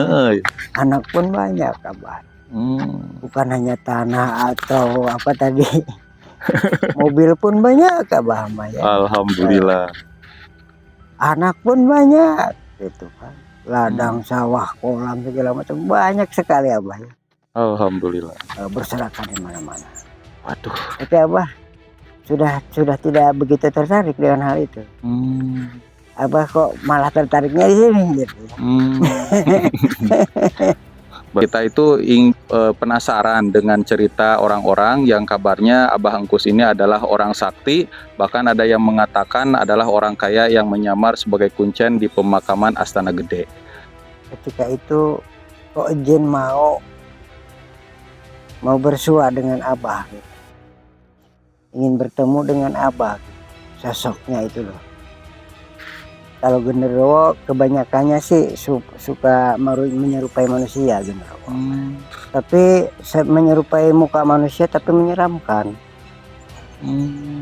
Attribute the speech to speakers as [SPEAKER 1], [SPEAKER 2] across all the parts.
[SPEAKER 1] Heeh.
[SPEAKER 2] Anak pun banyak, Abah. Bukan hanya tanah atau apa tadi, mobil pun banyak, Abah mah ya.
[SPEAKER 1] Alhamdulillah.
[SPEAKER 2] Anak pun banyak, gitu kan. Ladang,
[SPEAKER 1] Hmm.
[SPEAKER 2] sawah, kolam segala macam banyak sekali, Abah ya.
[SPEAKER 1] Alhamdulillah.
[SPEAKER 2] Berserakan di mana-mana.
[SPEAKER 1] Waduh.
[SPEAKER 2] Tapi Abah sudah tidak begitu tertarik dengan hal itu. Abah kok malah tertariknya di sini gitu.
[SPEAKER 1] Kita itu penasaran dengan cerita orang-orang yang kabarnya Abah Engkus ini adalah orang sakti, bahkan ada yang mengatakan adalah orang kaya yang menyamar sebagai kuncen di pemakaman Astana Gede.
[SPEAKER 2] Ketika itu kok Jin mau bersua dengan Abah gitu. Ingin bertemu dengan Abah gitu. Sosoknya itu loh. Kalau genderuwo kebanyakannya sih suka menyerupai manusia genderuwo. Tapi menyerupai muka manusia tapi menyeramkan.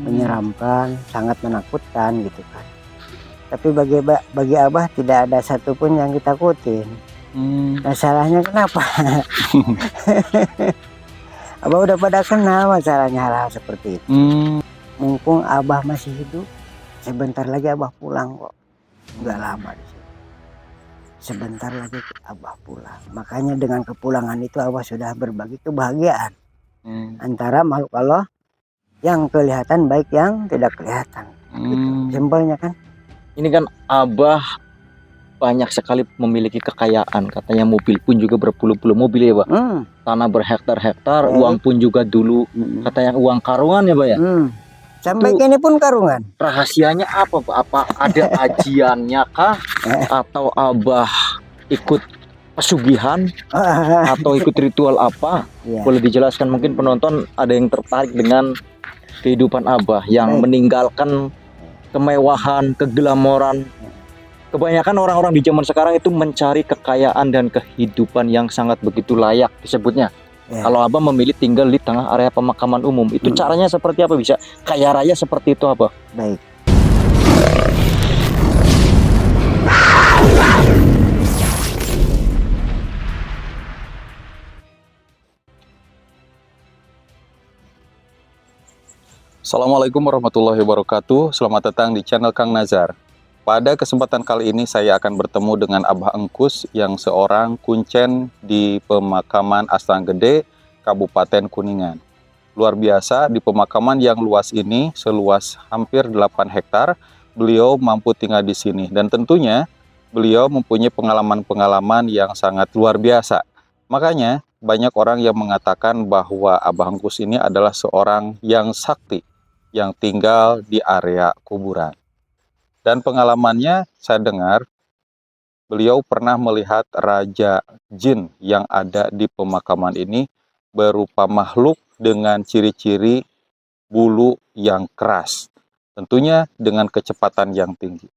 [SPEAKER 2] Menyeramkan, sangat menakutkan gitu kan. Tapi bagi Abah tidak ada satupun yang ditakutin. Masalahnya kenapa? Abah udah pada kenal masalahnya hal-hal seperti itu. Mumpung Abah masih hidup, sebentar lagi Abah pulang kok. Nggak lama di sini. Sebentar lagi Abah pulang. Makanya dengan kepulangan itu Abah sudah berbagi kebahagiaan antara makhluk Allah yang kelihatan baik yang tidak kelihatan. Gitu. Simpelnya kan.
[SPEAKER 3] Ini kan Abah banyak sekali memiliki kekayaan, katanya mobil pun juga berpuluh-puluh mobil ya, Pak. Tanah berhektar-hektar, uang pun juga dulu katanya uang karungan ya, Pak ya.
[SPEAKER 2] Sampai kini pun karungan.
[SPEAKER 3] Rahasianya apa, Pak? Apa ada ajiannya kah? Atau Abah ikut pesugihan atau ikut ritual apa? Boleh dijelaskan, mungkin penonton ada yang tertarik dengan kehidupan Abah yang meninggalkan kemewahan, keglamoran. Kebanyakan orang-orang di zaman sekarang itu mencari kekayaan dan kehidupan yang sangat begitu layak disebutnya. Kalau Abah memilih tinggal di tengah area pemakaman umum, itu caranya seperti apa bisa kaya raya seperti itu, Abah?
[SPEAKER 2] Baik.
[SPEAKER 1] Assalamualaikum warahmatullahi wabarakatuh. Selamat datang di channel Kang Nazar. Pada kesempatan kali ini saya akan bertemu dengan Abah Engkus yang seorang kuncen di pemakaman Astana Gede, Kabupaten Kuningan. Luar biasa, di pemakaman yang luas ini, seluas hampir 8 hektar, beliau mampu tinggal di sini. Dan tentunya beliau mempunyai pengalaman-pengalaman yang sangat luar biasa. Makanya banyak orang yang mengatakan bahwa Abah Engkus ini adalah seorang yang sakti, yang tinggal di area kuburan. Dan pengalamannya saya dengar beliau pernah melihat raja jin yang ada di pemakaman ini berupa makhluk dengan ciri-ciri bulu yang keras. Tentunya dengan kecepatan yang tinggi.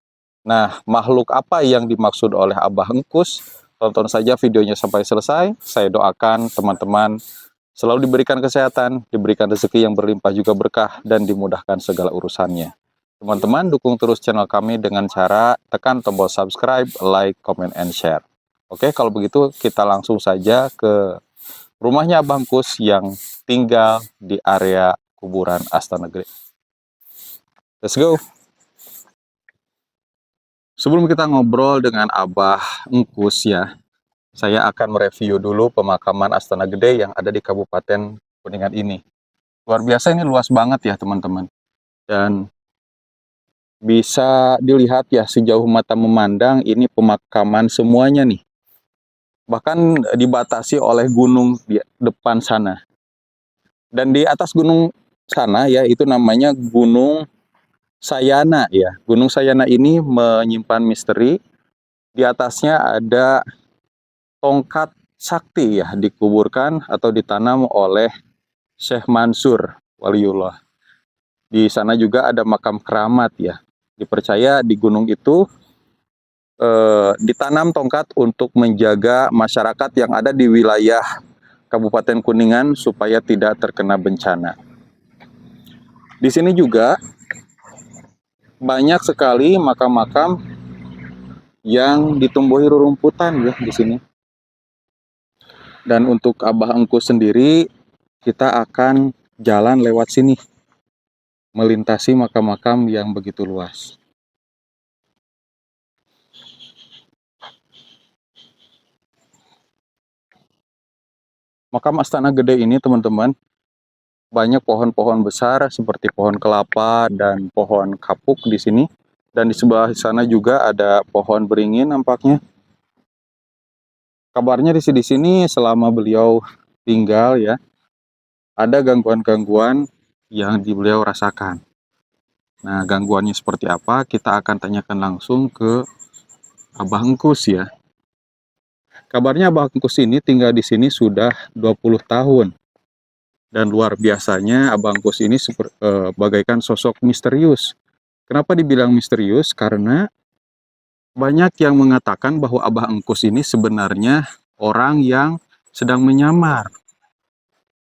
[SPEAKER 1] Nah, makhluk apa yang dimaksud oleh Abah Engkus? Tonton saja videonya sampai selesai. Saya doakan teman-teman selalu diberikan kesehatan, diberikan rezeki yang berlimpah juga berkah, dan dimudahkan segala urusannya. Teman-teman, dukung terus channel kami dengan cara tekan tombol subscribe, like, comment, and share. Oke, kalau begitu kita langsung saja ke rumahnya Abah Engkus yang tinggal di area kuburan Astana Gede. Let's go! Sebelum kita ngobrol dengan Abah Engkus ya, saya akan mereview dulu pemakaman Astana Gede yang ada di Kabupaten Kuningan ini. Luar biasa, ini luas banget ya teman-teman. Dan bisa dilihat ya sejauh mata memandang, ini pemakaman semuanya nih. Bahkan dibatasi oleh gunung di depan sana. Dan di atas gunung sana ya, itu namanya Gunung Sayana ya. Gunung Sayana ini menyimpan misteri. Di atasnya ada tongkat sakti ya, dikuburkan atau ditanam oleh Syekh Mansur Waliullah. Di sana juga ada makam keramat ya. Dipercaya di gunung itu ditanam tongkat untuk menjaga masyarakat yang ada di wilayah Kabupaten Kuningan supaya tidak terkena bencana. Di sini juga banyak sekali makam-makam yang ditumbuhi rerumputan ya di sini. Dan untuk Abah Engkus sendiri, kita akan jalan lewat sini, melintasi makam-makam yang begitu luas. Makam Astana Gede ini teman-teman, banyak pohon-pohon besar seperti pohon kelapa dan pohon kapuk di sini. Dan di sebelah sana juga ada pohon beringin nampaknya. Kabarnya di sini selama beliau tinggal ya, ada gangguan-gangguan yang beliau rasakan. Nah, gangguannya seperti apa? Kita akan tanyakan langsung ke Abah Engkus ya. Kabarnya Abah Engkus ini tinggal di sini sudah 20 tahun. Dan luar biasanya Abah Engkus ini bagaikan sosok misterius. Kenapa dibilang misterius? Karena banyak yang mengatakan bahwa Abah Engkus ini sebenarnya orang yang sedang menyamar.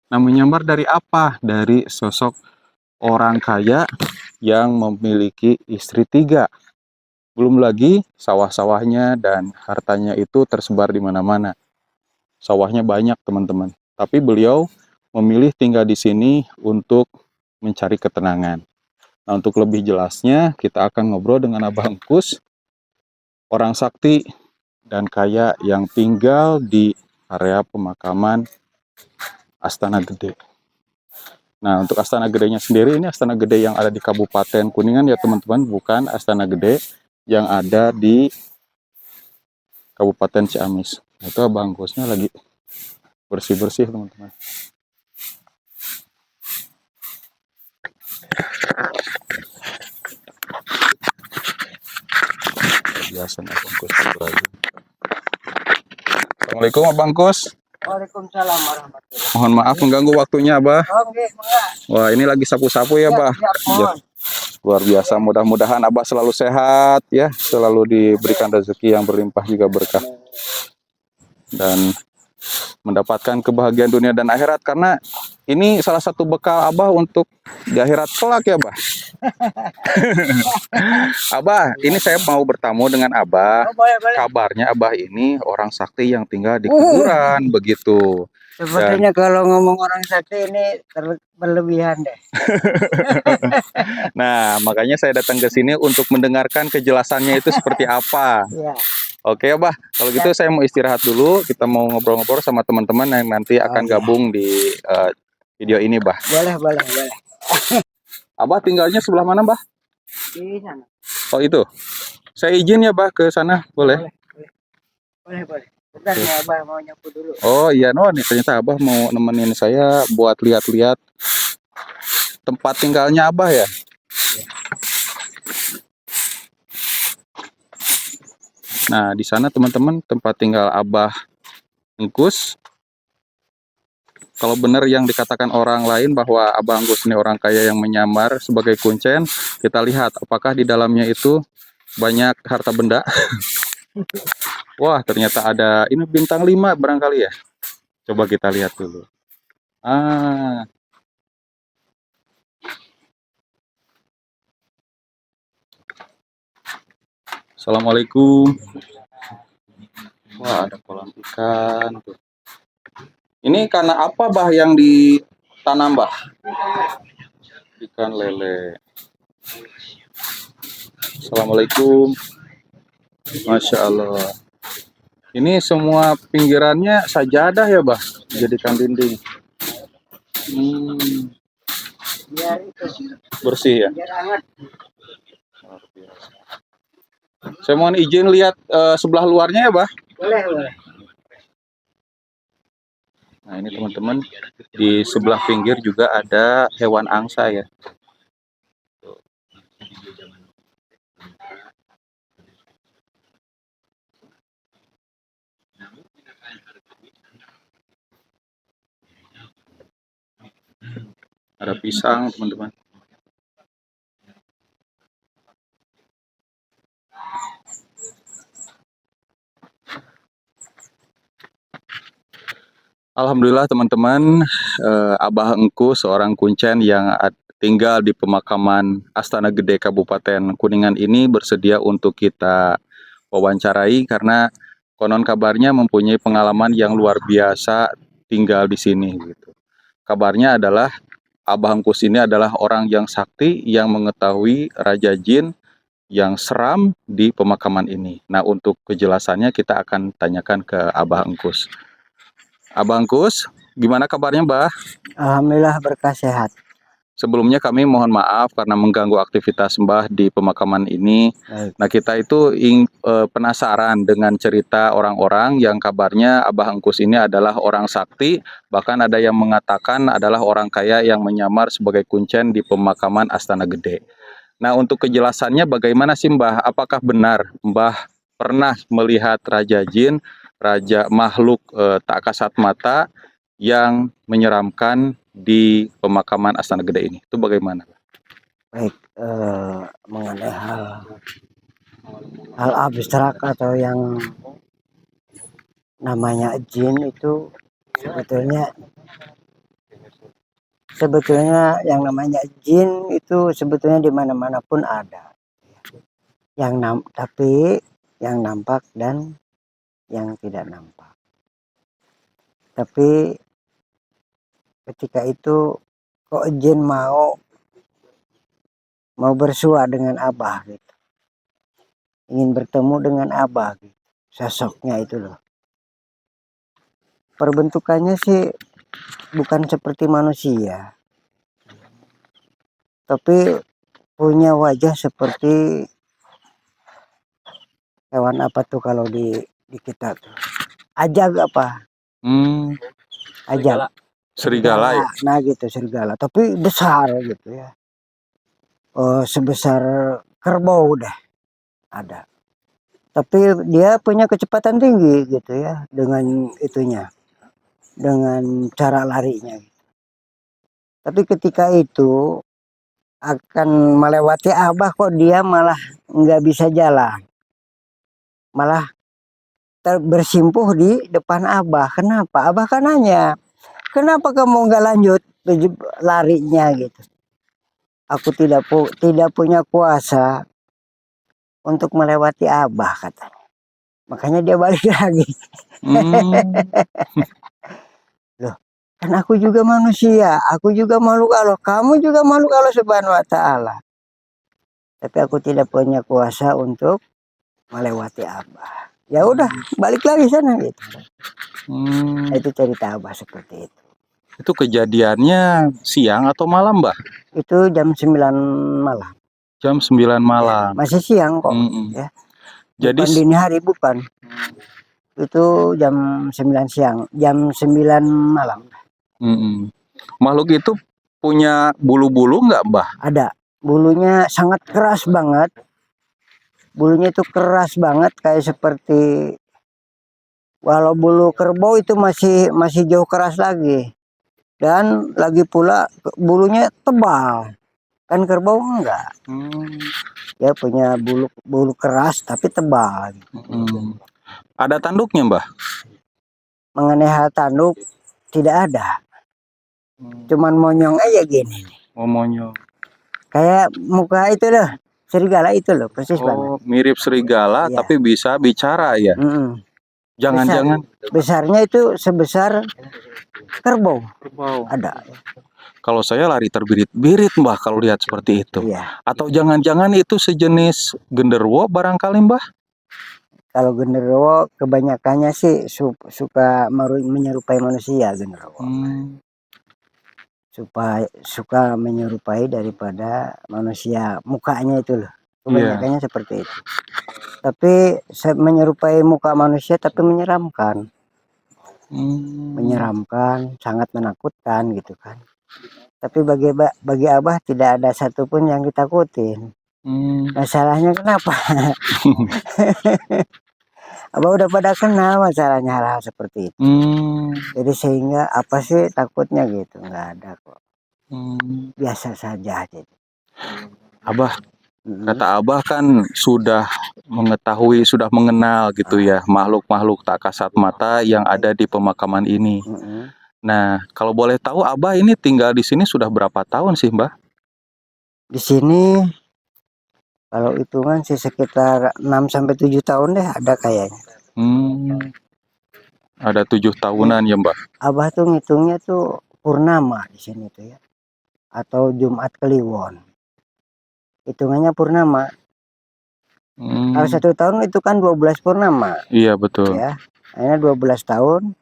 [SPEAKER 1] Nah, menyamar dari apa? Dari sosok orang kaya yang memiliki istri 3. Belum lagi sawah-sawahnya dan hartanya itu tersebar di mana-mana. Sawahnya banyak, teman-teman. Tapi beliau memilih tinggal di sini untuk mencari ketenangan. Nah, untuk lebih jelasnya, kita akan ngobrol dengan Abah Engkus, orang sakti dan kaya yang tinggal di area pemakaman Astana Gede. Nah, untuk Astana Gedenya sendiri, ini Astana Gede yang ada di Kabupaten Kuningan ya teman-teman, bukan Astana Gede yang ada di Kabupaten Ciamis. Itu Abah Engkusnya lagi bersih-bersih teman-teman. Biasa Abah Engkus lagi. Assalamualaikum Abah Engkus.
[SPEAKER 2] Waalaikumsalam warahmatullahi.
[SPEAKER 1] Mohon maaf mengganggu waktunya Abah.
[SPEAKER 2] Oke,
[SPEAKER 1] Wah, ini lagi sapu-sapu ya Abah. Ya, luar biasa, mudah-mudahan Abah selalu sehat ya, selalu diberikan rezeki yang berlimpah juga berkah. Dan mendapatkan kebahagiaan dunia dan akhirat, karena ini salah satu bekal Abah untuk di akhirat kelak ya Abah. Abah, ini saya mau bertamu dengan Abah. Kabarnya Abah ini orang sakti yang tinggal di kuburan begitu.
[SPEAKER 2] Sepertinya kalau ngomong orang sakti ini berlebihan deh.
[SPEAKER 1] Nah, makanya saya datang ke sini untuk mendengarkan kejelasannya itu seperti apa.
[SPEAKER 2] Ya.
[SPEAKER 1] Oke, Abah. Kalau gitu saya mau istirahat dulu. Kita mau ngobrol-ngobrol sama teman-teman yang nanti akan gabung di video ini, Bah.
[SPEAKER 2] Boleh.
[SPEAKER 1] Abah tinggalnya sebelah mana, Bah?
[SPEAKER 2] Di sana.
[SPEAKER 1] Oh, itu. Saya izin ya, Bah, ke sana. Boleh?
[SPEAKER 2] Boleh. Bentar ya, Abah mau nyapu dulu.
[SPEAKER 1] Oh iya, nih ternyata Abah mau nemenin saya buat lihat-lihat tempat tinggalnya Abah ya. Nah, di sana teman-teman tempat tinggal Abah Engkus. Kalau benar yang dikatakan orang lain bahwa Abah Engkus ini orang kaya yang menyamar sebagai kuncen, kita lihat apakah di dalamnya itu banyak harta benda. Wah, ternyata ada ini bintang 5 barangkali ya. Coba kita lihat dulu. Assalamualaikum. Wah, ada kolam ikan tuh. Ini karena apa Bah yang ditanam Bah? Ikan lele. Assalamualaikum. Masya Allah. Ini semua pinggirannya sajadah ya Bah, jadikan dinding.
[SPEAKER 2] Biar itu
[SPEAKER 1] bersih ya.
[SPEAKER 2] biar hangat.
[SPEAKER 1] Saya mohon izin lihat sebelah luarnya ya Bah.
[SPEAKER 2] Boleh.
[SPEAKER 1] Nah ini teman-teman, di sebelah pinggir juga ada hewan angsa ya. Ada pisang teman-teman. Alhamdulillah teman-teman, Abah Engkus seorang kuncen yang tinggal di pemakaman Astana Gede Kabupaten Kuningan ini bersedia untuk kita wawancarai karena Konon kabarnya mempunyai pengalaman yang luar biasa tinggal di sini gitu. Kabarnya adalah Abah Engkus ini adalah orang yang sakti yang mengetahui Raja Jin yang seram di pemakaman ini. Nah, untuk kejelasannya kita akan tanyakan ke Abah Engkus. Abah Engkus, gimana kabarnya, Mbah?
[SPEAKER 2] Alhamdulillah berkah sehat.
[SPEAKER 1] Sebelumnya kami mohon maaf karena mengganggu aktivitas Mbah di pemakaman ini.
[SPEAKER 2] Baik.
[SPEAKER 1] Nah, kita itu penasaran dengan cerita orang-orang yang kabarnya Abah Engkus ini adalah orang sakti, bahkan ada yang mengatakan adalah orang kaya yang menyamar sebagai kuncen di pemakaman Astana Gede. Nah, untuk kejelasannya bagaimana sih Mbah? Apakah benar Mbah pernah melihat Raja Jin, Raja makhluk tak kasat mata yang menyeramkan di pemakaman Astana Gede ini? Itu bagaimana?
[SPEAKER 2] Baik, mengenai hal abstrak atau yang namanya jin itu sebetulnya yang namanya jin itu sebetulnya di mana-mana pun ada. Tapi yang nampak dan yang tidak nampak. Tapi ketika itu kok jin mau bersua dengan Abah gitu, ingin bertemu dengan Abah gitu. Sosoknya itu loh, perbentukannya sih bukan seperti manusia, tapi punya wajah seperti hewan apa tuh kalau di kita tuh, ajag apa, ajag,
[SPEAKER 1] Serigala ya?
[SPEAKER 2] nah gitu, serigala, tapi besar gitu ya, sebesar kerbau deh ada, tapi dia punya kecepatan tinggi gitu ya, dengan itunya, dengan cara larinya gitu. Tapi ketika itu akan melewati Abah, kok dia malah nggak bisa jalan, malah bersimpuh di depan Abah. Kenapa? Abah kan nanya, kenapa kamu nggak lanjut larinya gitu. Aku tidak punya kuasa untuk melewati Abah, katanya. Makanya dia balik lagi. Loh, kan aku juga manusia, aku juga makhluk Allah, kamu juga makhluk Allah Subhanahu wa Ta'ala. Tapi aku tidak punya kuasa untuk melewati Abah. Ya udah, balik lagi sana gitu. Itu cerita Abah seperti itu.
[SPEAKER 1] Itu kejadiannya siang atau malam, Mbah?
[SPEAKER 2] Itu jam 9 malam.
[SPEAKER 1] Jam 9 malam.
[SPEAKER 2] Ya, masih siang kok. Ya. Jadi bukan dini hari, bukan. Itu jam 9 siang, jam 9 malam.
[SPEAKER 1] Makhluk itu punya bulu-bulu nggak, Mbah?
[SPEAKER 2] Ada. Bulunya sangat keras banget. Bulunya itu keras banget, kayak seperti, walau bulu kerbau itu masih jauh keras lagi. Dan lagi pula bulunya tebal, kan kerbau enggak. Dia punya bulu keras tapi tebal.
[SPEAKER 1] Ada tanduknya, Mbah?
[SPEAKER 2] Mengenai hal tanduk tidak ada, cuman monyong aja gini nih.
[SPEAKER 1] Oh, monyong.
[SPEAKER 2] Kayak muka itu loh, serigala itu loh, persis banget.
[SPEAKER 1] Mirip serigala, iya. Tapi bisa bicara ya. Jangan-jangan
[SPEAKER 2] besarnya itu sebesar kerbau. Ada.
[SPEAKER 1] Kalau saya lari terbirit-birit, Mbah, kalau lihat seperti itu. Iya. Atau jangan-jangan itu sejenis genderuwo barangkali, Mbah? Kalau
[SPEAKER 2] genderuwo kebanyakannya sih suka menyerupai manusia, genderuwo. Suka menyerupai daripada manusia, mukanya itu loh. Kebanyakannya seperti itu. Tapi menyerupai muka manusia tapi menyeramkan. Menyeramkan, sangat menakutkan gitu kan. Tapi bagi Abah tidak ada satupun yang ditakutin. Masalahnya kenapa? Abah udah pada kenal masalahnya hal-hal seperti itu. Jadi sehingga apa sih takutnya gitu, nggak ada kok. Biasa saja gitu.
[SPEAKER 1] Abah, kata Abah kan sudah mengetahui, sudah mengenal gitu ya, makhluk-makhluk tak kasat mata yang ada di pemakaman ini. Nah, kalau boleh tahu Abah ini tinggal di sini sudah berapa tahun sih, Mbah?
[SPEAKER 2] Di sini kalau hitungan sih sekitar 6-7 tahun deh ada kayaknya.
[SPEAKER 1] Ada 7 tahunan ya Mbah.
[SPEAKER 2] Abah tuh ngitungnya tuh purnama di sini tuh ya, atau Jumat Kliwon. Hitungannya purnama. Kalau 1 tahun itu kan 12 purnama.
[SPEAKER 1] Iya betul.
[SPEAKER 2] Ya, akhirnya 12 tahun.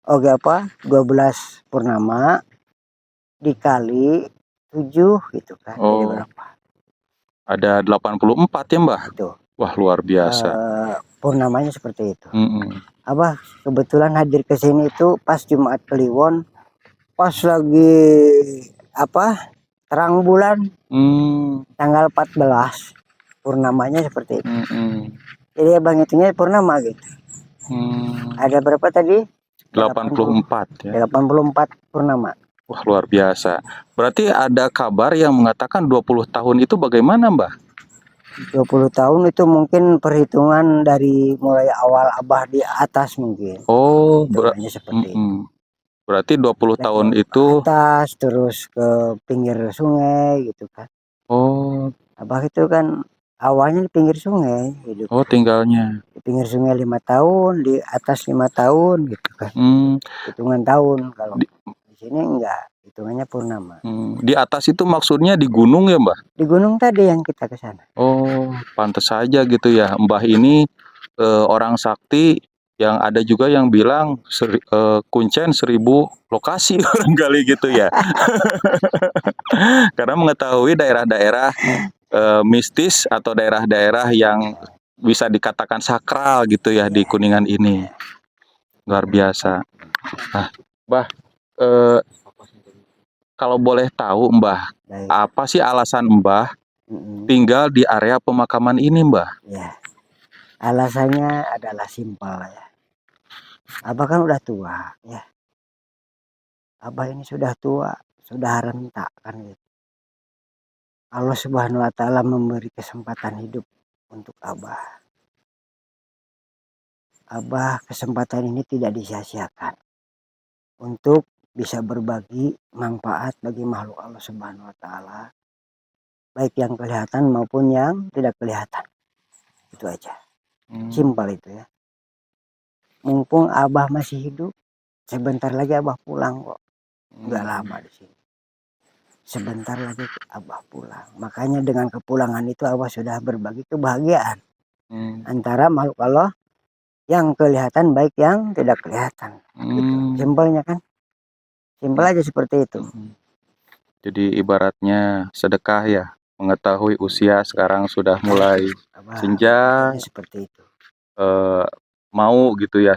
[SPEAKER 2] Oke apa? 12 purnama dikali 7 gitu kan. Jadi berapa?
[SPEAKER 1] Ada 84 ya Mbah.
[SPEAKER 2] Itu.
[SPEAKER 1] Wah luar biasa.
[SPEAKER 2] Purnamanya seperti itu. Abah kebetulan hadir ke sini itu pas Jumat Kliwon, pas lagi apa? Terang bulan. Tanggal 14. Purnamanya seperti itu. Jadi abang hitungnya purnama gitu. Ada berapa tadi?
[SPEAKER 1] 84 ya.
[SPEAKER 2] 84 purnama.
[SPEAKER 1] Wah luar biasa. Berarti ada kabar yang mengatakan 20 tahun itu bagaimana Mbah?
[SPEAKER 2] 20 tahun itu mungkin perhitungan dari mulai awal Abah di atas mungkin.
[SPEAKER 1] Oh,
[SPEAKER 2] seperti itu.
[SPEAKER 1] Berarti 20 tahun itu
[SPEAKER 2] atas terus ke pinggir sungai gitu kan.
[SPEAKER 1] Oh.
[SPEAKER 2] Abah itu kan awalnya di pinggir sungai hidup.
[SPEAKER 1] Oh, tinggalnya.
[SPEAKER 2] Di pinggir sungai 5 tahun, di atas 5 tahun gitu kan. Hitungan tahun kalau di sini enggak. Hitungannya purnama.
[SPEAKER 1] Di atas itu maksudnya di gunung ya Mbah?
[SPEAKER 2] Di gunung tadi yang kita ke sana.
[SPEAKER 1] Oh, pantas saja gitu ya. Mbah ini orang sakti yang ada juga yang bilang Kuncen 1000 lokasi barangkali gitu ya. Karena mengetahui daerah-daerah mistis atau daerah-daerah yang bisa dikatakan sakral gitu ya di Kuningan ini. Luar biasa. Nah, Mbah, kalau boleh tahu Mbah, apa sih alasan Mbah tinggal di area pemakaman ini Mbah?
[SPEAKER 2] Ya, alasannya adalah simpel ya. Abah kan udah tua ya. Abah ini sudah tua, sudah rentak kan gitu. Allah Subhanahu wa Ta'ala memberi kesempatan hidup untuk Abah. Abah kesempatan ini tidak disia-siakan untuk bisa berbagi manfaat bagi makhluk Allah Subhanahu wa Ta'ala, baik yang kelihatan maupun yang tidak kelihatan. Itu aja. Simpel itu ya. Mumpung Abah masih hidup, sebentar lagi Abah pulang kok. Enggak lama di sini. Sebentar lagi Abah pulang. Makanya dengan kepulangan itu Abah sudah berbagi kebahagiaan antara makhluk Allah yang kelihatan baik yang tidak kelihatan. Gitu. Simpelnya kan. Simpel aja seperti itu.
[SPEAKER 1] Jadi ibaratnya sedekah ya, mengetahui usia sekarang sudah mulai senja,
[SPEAKER 2] seperti itu.
[SPEAKER 1] Mau gitu ya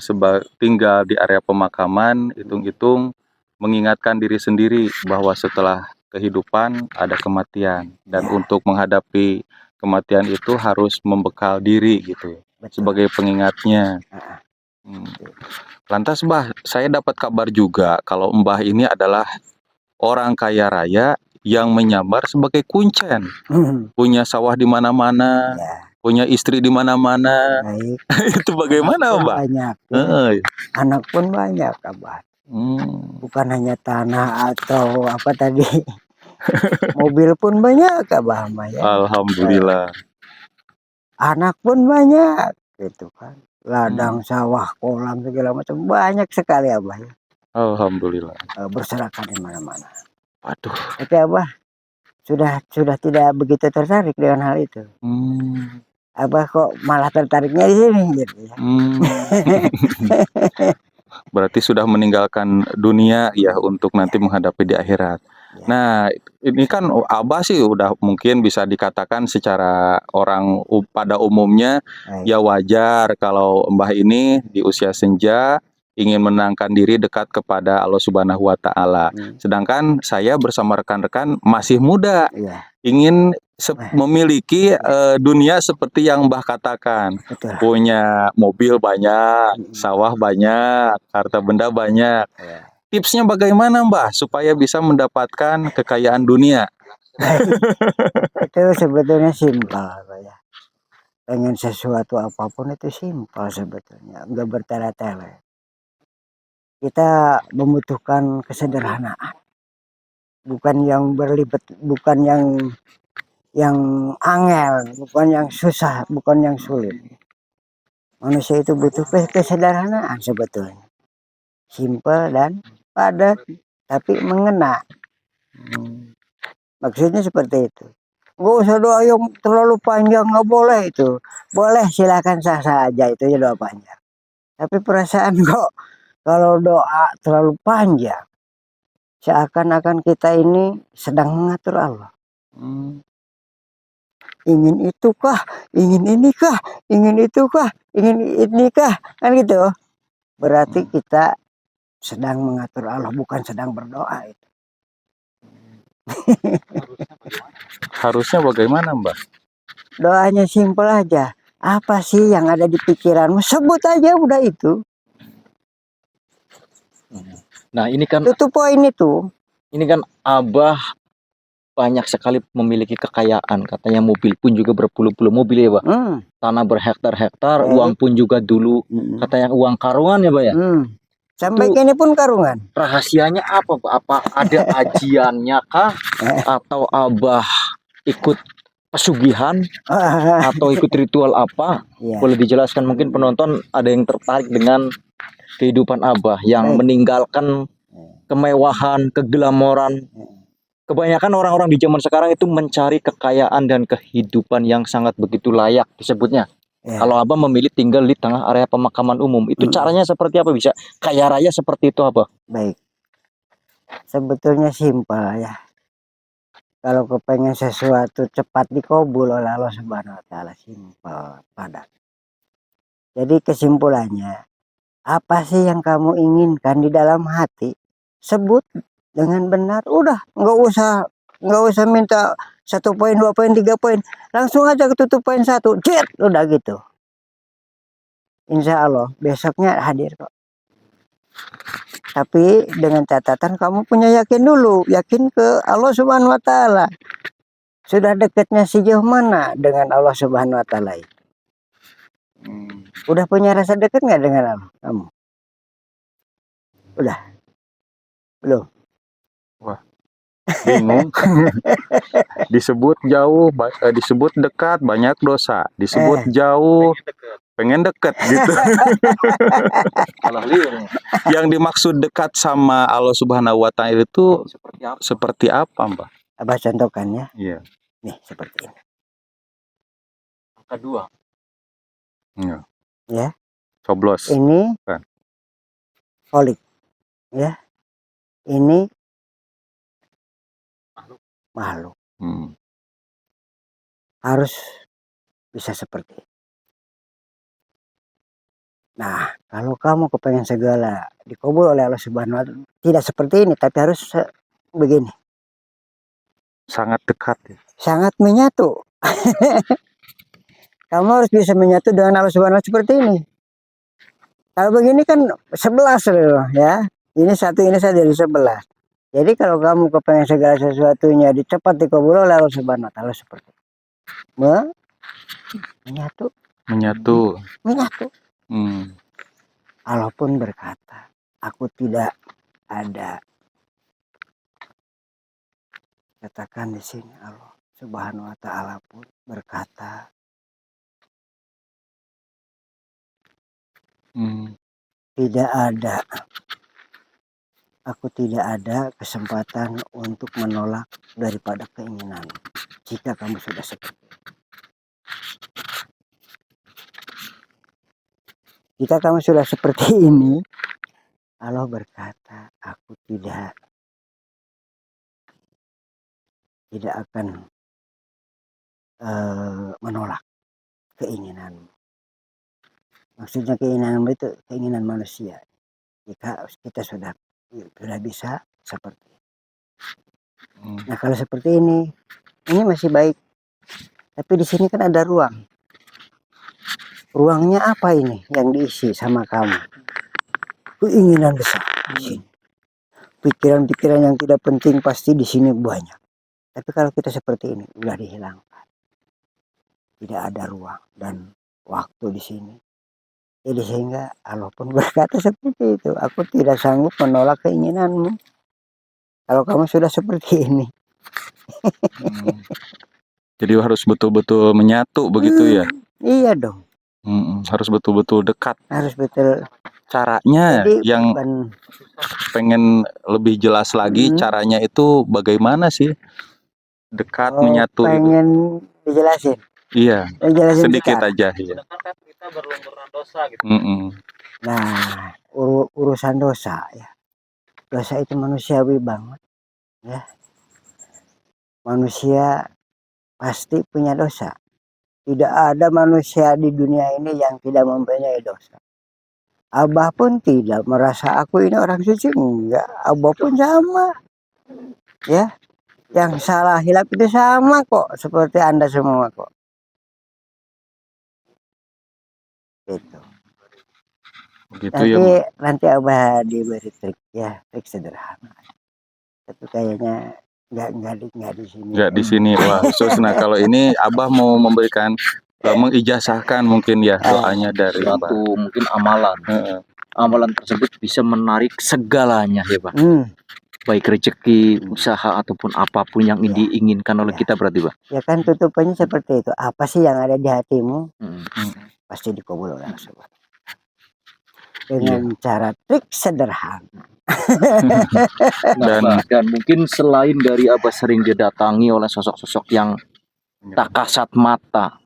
[SPEAKER 1] tinggal di area pemakaman, hitung-hitung mengingatkan diri sendiri bahwa setelah kehidupan ada kematian dan untuk menghadapi kematian itu harus membekal diri gitu sebagai pengingatnya. Lantas Mbah, saya dapat kabar juga kalau Mbah ini adalah orang kaya raya yang menyamar sebagai Kuncen. Punya sawah di mana-mana, punya istri di mana-mana. Itu bagaimana Mbah?
[SPEAKER 2] Banyak. Anak pun banyak Abah. Bukan hanya tanah atau apa tadi. Mobil pun banyak Abah ya.
[SPEAKER 1] Alhamdulillah.
[SPEAKER 2] Anak pun banyak gitu kan. Ladang, sawah, kolam segala macam banyak sekali Abah ya.
[SPEAKER 1] Alhamdulillah.
[SPEAKER 2] Berserakan di mana-mana.
[SPEAKER 1] Waduh.
[SPEAKER 2] Tapi Abah sudah tidak begitu tertarik dengan hal itu. Abah kok malah tertariknya di sini gitu ya.
[SPEAKER 1] Berarti sudah meninggalkan dunia ya untuk nanti menghadapi di akhirat. Nah, ini kan Abah sih udah mungkin bisa dikatakan secara orang pada umumnya ya wajar kalau Mbah ini di usia senja ingin menenangkan diri dekat kepada Allah Subhanahu wa Ta'ala. Sedangkan saya bersama rekan-rekan masih muda, ingin memiliki dunia seperti yang Mbah katakan. Punya mobil banyak, sawah banyak, harta benda banyak. Tipsnya bagaimana Mbah supaya bisa mendapatkan kekayaan dunia?
[SPEAKER 2] Itu sebetulnya simpel ya. Pengen sesuatu apapun itu simpel sebetulnya, enggak bertele-tele. Kita membutuhkan kesederhanaan. Bukan yang berlibat, bukan yang angel, bukan yang susah, bukan yang sulit. Manusia itu butuh kesederhanaan sebetulnya. Simpel dan padat, tapi mengena. Maksudnya seperti itu. Nggak usah doa yang terlalu panjang, nggak boleh itu. Boleh, silakan sah-sah aja, itu ya doa panjang. Tapi perasaan kok kalau doa terlalu panjang, seakan-akan kita ini sedang mengatur Allah. Ingin itukah, ingin inikah, ingin itukah, ingin inikah, kan gitu. Berarti kita sedang mengatur Allah, bukan sedang berdoa itu.
[SPEAKER 1] Harusnya bagaimana, Mbak?
[SPEAKER 2] Doanya simpel aja. Apa sih yang ada di pikiranmu? Sebut aja, udah itu.
[SPEAKER 3] Nah, ini kan
[SPEAKER 2] Itu poin itu.
[SPEAKER 3] Ini kan Abah banyak sekali memiliki kekayaan, katanya mobil pun juga berpuluh-puluh mobil ya, Pak. Tanah berhektar-hektar, uang pun juga dulu katanya uang karungan ya, Pak ya.
[SPEAKER 2] Sampai kini pun karungan.
[SPEAKER 3] Rahasianya apa, Pak? Apa ada ajiannya kah? Atau Abah ikut pesugihan atau ikut ritual apa? Boleh dijelaskan, mungkin penonton ada yang tertarik dengan kehidupan Abah yang meninggalkan kemewahan, keglamoran. Kebanyakan orang-orang di zaman sekarang itu mencari kekayaan dan kehidupan yang sangat begitu layak disebutnya. Kalau Abah memilih tinggal di tengah area pemakaman umum, itu caranya seperti apa bisa kaya raya seperti itu, Abah?
[SPEAKER 2] Baik. Sebetulnya simpel ya. Kalau kepengen sesuatu cepat dikabul oleh Allah Subhanahu wa taala, simpel, padat. Jadi kesimpulannya, apa sih yang kamu inginkan di dalam hati? Sebut dengan benar, udah, nggak usah minta 1 poin, 2 poin, 3 poin, langsung aja ketutup poin 1, jet, udah gitu. Insya Allah besoknya hadir kok. Tapi dengan catatan kamu punya yakin dulu, yakin ke Allah Subhanahu wa taala. Sudah dekatnya sejauh mana dengan Allah Subhanahu wa taala itu? Udah punya rasa dekat nggak dengan Allah kamu? Udah? Belum?
[SPEAKER 1] Wah, bingung. Disebut jauh, disebut dekat, banyak dosa. Disebut jauh, pengen deket gitu. Yang dimaksud dekat sama Allah Subhanahu wa taala itu seperti apa, Mbak?
[SPEAKER 2] Abah contohkan ya.
[SPEAKER 1] Iya.
[SPEAKER 2] Nih seperti ini.
[SPEAKER 3] Angka 2.
[SPEAKER 1] Iya.
[SPEAKER 2] Ya.
[SPEAKER 1] Coblos.
[SPEAKER 2] Ini holik. Ya. Ini makhluk. Harus bisa seperti itu. Nah, kalau kamu kepengen segala dikabul oleh Allah Subhanahu wa taala, tidak seperti ini, tapi harus begini.
[SPEAKER 1] Sangat dekat ya.
[SPEAKER 2] Sangat menyatu. Kamu harus bisa menyatu dengan Allah Subhanahu wa taala seperti ini. Kalau begini kan 11 loh ya. Ini satu, ini saya jadi 11. Jadi kalau kamu kepengen segala sesuatunya cepat dikabul oleh Allah Subhanahu wa taala seperti itu. Menyatu. Allah pun berkata, aku tidak ada. Katakan di sini Allah Subhanahu wa taala pun berkata, tidak ada. Aku tidak ada kesempatan untuk menolak daripada keinginan. Jika kamu sudah seperti itu. Jika kamu sudah seperti ini, Allah berkata, aku tidak akan menolak keinginanmu. Maksudnya keinginanmu itu keinginan manusia. Jika kita sudah bisa seperti itu. Nah kalau seperti ini masih baik. Tapi di sini kan ada ruang. Ruangnya apa ini yang diisi sama kamu? Keinginan besar di sini. Pikiran-pikiran yang tidak penting pasti di sini banyak. Tapi kalau kita seperti ini udah dihilangkan. Tidak ada ruang dan waktu di sini. Jadi sehingga Allah pun berkata seperti itu. Aku tidak sanggup menolak keinginanmu. Kalau kamu sudah seperti ini.
[SPEAKER 1] Jadi harus betul-betul menyatu begitu ya?
[SPEAKER 2] Iya dong.
[SPEAKER 1] Harus betul-betul dekat.
[SPEAKER 2] Harus betul.
[SPEAKER 1] Caranya
[SPEAKER 2] Jadi
[SPEAKER 1] yang pengen lebih jelas lagi, caranya itu bagaimana sih dekat menyatu itu?
[SPEAKER 2] Pengen dijelasin?
[SPEAKER 1] Iya,
[SPEAKER 2] Dijelasin
[SPEAKER 1] sedikit
[SPEAKER 2] sekarang.
[SPEAKER 1] aja. Iya.
[SPEAKER 3] Kita berlumuran dosa gitu.
[SPEAKER 2] Nah, urusan dosa ya. Dosa itu manusiawi banget ya. Manusia pasti punya dosa. Tidak ada manusia di dunia ini yang tidak mempunyai dosa. Abah pun tidak merasa aku ini orang suci, enggak. Abah pun sama. Ya, yang salah hilap itu sama kok, seperti Anda semua kok. Gitu. Begitu nanti Abah diberi trik ya, trik sederhana. Tapi kayaknya nggak di sini.
[SPEAKER 1] Nggak di sini, wah khusus. Nah kalau ini Abah mau memberikan mengijazahkan mungkin ya doanya dari
[SPEAKER 3] suatu mungkin amalan. Amalan tersebut bisa menarik segalanya ya Pak. Baik rezeki, usaha ataupun apapun yang diinginkan oleh kita berarti Pak.
[SPEAKER 2] Ya kan tutupannya seperti itu. Apa sih yang ada di hatimu? Pasti dikabul oleh Allah. Dengan cara trik sederhana.
[SPEAKER 3] dan mungkin selain dari Abah sering didatangi oleh sosok-sosok yang tak kasat mata.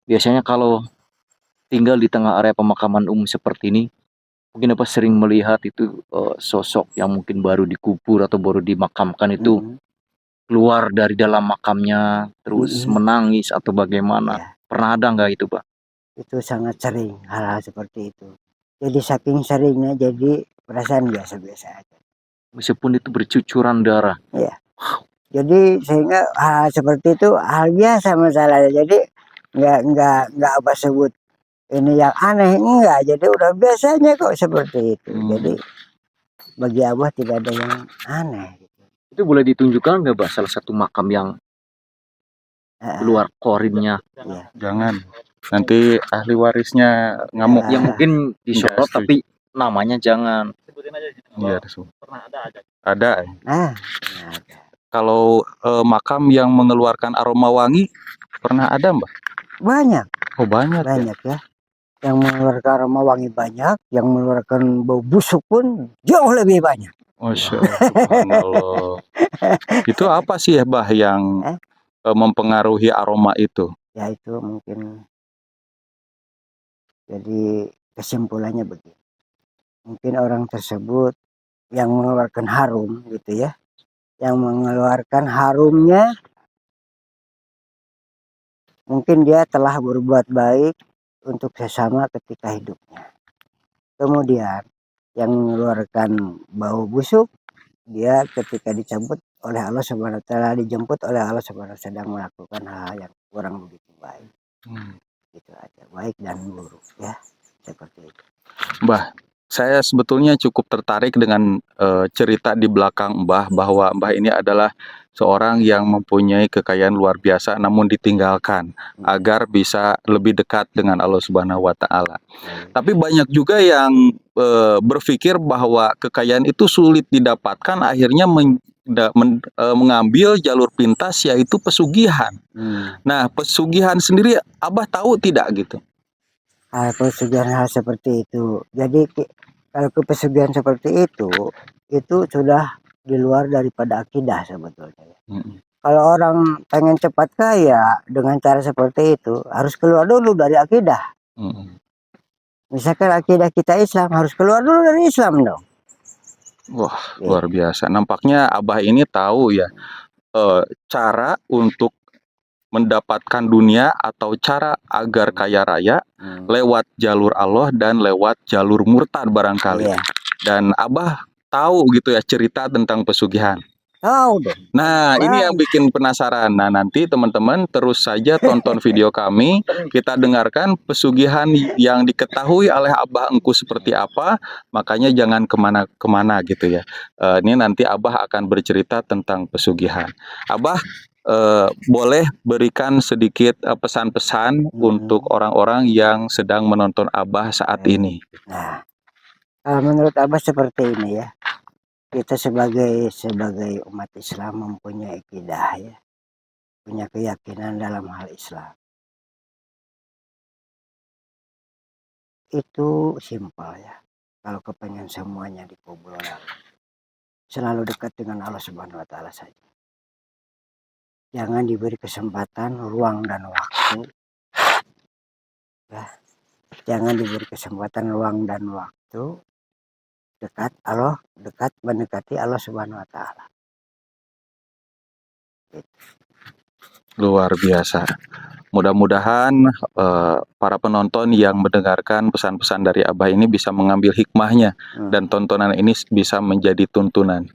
[SPEAKER 3] Biasanya kalau tinggal di tengah area pemakaman umum seperti ini, mungkin Abah sering melihat itu sosok yang mungkin baru dikubur atau baru dimakamkan itu keluar dari dalam makamnya terus menangis atau bagaimana. Pernah ada nggak itu Pak?
[SPEAKER 2] Itu sangat sering hal-hal seperti itu. Jadi saking seringnya jadi perasaan biasa-biasa aja.
[SPEAKER 3] Meskipun itu bercucuran darah.
[SPEAKER 2] Iya. Jadi sehingga hal seperti itu hal biasa masalahnya. Jadi nggak apa sebut ini yang aneh, enggak. Jadi udah biasanya kok seperti itu. Jadi bagi Abah tidak ada yang aneh.
[SPEAKER 3] Itu boleh ditunjukkan nggak Bah salah satu makam yang keluar korinnya?
[SPEAKER 1] Jangan. Nanti ahli warisnya ngamuk.
[SPEAKER 3] Ya mungkin disorot tapi namanya jangan. Sebutin aja.
[SPEAKER 1] Iya,
[SPEAKER 3] pernah ada.
[SPEAKER 1] Ada. Kalau makam yang mengeluarkan aroma wangi pernah ada Mbak? Banyak. Oh banyak.
[SPEAKER 2] Banyak ya. Yang mengeluarkan aroma wangi banyak, yang mengeluarkan bau busuk pun jauh lebih banyak.
[SPEAKER 1] Masya Allah. Itu apa sih ya Bah yang mempengaruhi aroma itu?
[SPEAKER 2] Ya itu mungkin. Jadi kesimpulannya begini. Mungkin orang tersebut yang mengeluarkan harum gitu ya. Yang mengeluarkan harumnya mungkin dia telah berbuat baik untuk sesama ketika hidupnya. Kemudian yang mengeluarkan bau busuk dia ketika dicabut oleh Allah Subhanahu wa taala, dijemput oleh Allah Subhanahu wa taala sedang melakukan hal yang kurang begitu baik. Gitu aja, baik dan buruk ya, seperti itu.
[SPEAKER 1] Mbah, saya sebetulnya cukup tertarik dengan cerita di belakang Mbah bahwa Mbah ini adalah seorang yang mempunyai kekayaan luar biasa namun ditinggalkan agar bisa lebih dekat dengan Allah Subhanahu wa taala. Tapi banyak juga yang berpikir bahwa kekayaan itu sulit didapatkan, akhirnya mengambil jalur pintas yaitu pesugihan. Nah, pesugihan sendiri Abah tahu tidak gitu?
[SPEAKER 2] Pesugihan hal seperti itu. Jadi kalau pesugihan seperti itu sudah di luar daripada akidah sebetulnya. Kalau orang pengen cepat kaya dengan cara seperti itu harus keluar dulu dari akidah. Misalkan akidah kita Islam harus keluar dulu dari Islam dong.
[SPEAKER 1] Wah, luar biasa. Nampaknya Abah ini tahu ya cara untuk mendapatkan dunia atau cara agar kaya raya lewat jalur Allah dan lewat jalur murtad barangkali. Dan Abah tahu gitu ya cerita tentang pesugihan.
[SPEAKER 2] Tahu dong.
[SPEAKER 1] Nah, ini yang bikin penasaran. Nah, nanti teman-teman terus saja tonton video kami. Kita dengarkan pesugihan yang diketahui oleh Abah Engku seperti apa. Makanya jangan kemana-kemana gitu ya. Ini nanti Abah akan bercerita tentang pesugihan. Abah boleh berikan sedikit pesan-pesan untuk orang-orang yang sedang menonton Abah saat ini.
[SPEAKER 2] Nah, menurut Abah seperti ini ya. Kita sebagai umat Islam mempunyai akidah ya, punya keyakinan dalam hal Islam. itu simpel ya. Kalau kepengen semuanya dikabulkan, selalu dekat dengan Allah Subhanahu wa taala saja. Jangan diberi kesempatan, ruang dan waktu. Ya. Jangan diberi kesempatan, ruang dan waktu. Dekat Allah, dekat mendekati Allah Subhanahu wa taala.
[SPEAKER 1] Luar biasa. Mudah-mudahan para penonton yang mendengarkan pesan-pesan dari Abah ini bisa mengambil hikmahnya dan tontonan ini bisa menjadi tuntunan.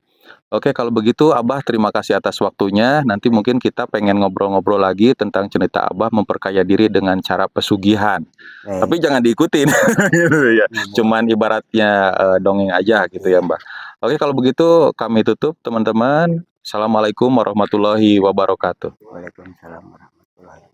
[SPEAKER 1] Oke, kalau begitu Abah terima kasih atas waktunya. Nanti mungkin kita pengen ngobrol-ngobrol lagi tentang cerita Abah memperkaya diri dengan cara pesugihan. Tapi jangan diikutin, gitu ya. Cuman ibaratnya dongeng aja gitu ya Mbah. Oke, kalau begitu kami tutup teman-teman. Assalamualaikum warahmatullahi wabarakatuh.
[SPEAKER 2] Waalaikumsalam warahmatullahi wabarakatuh.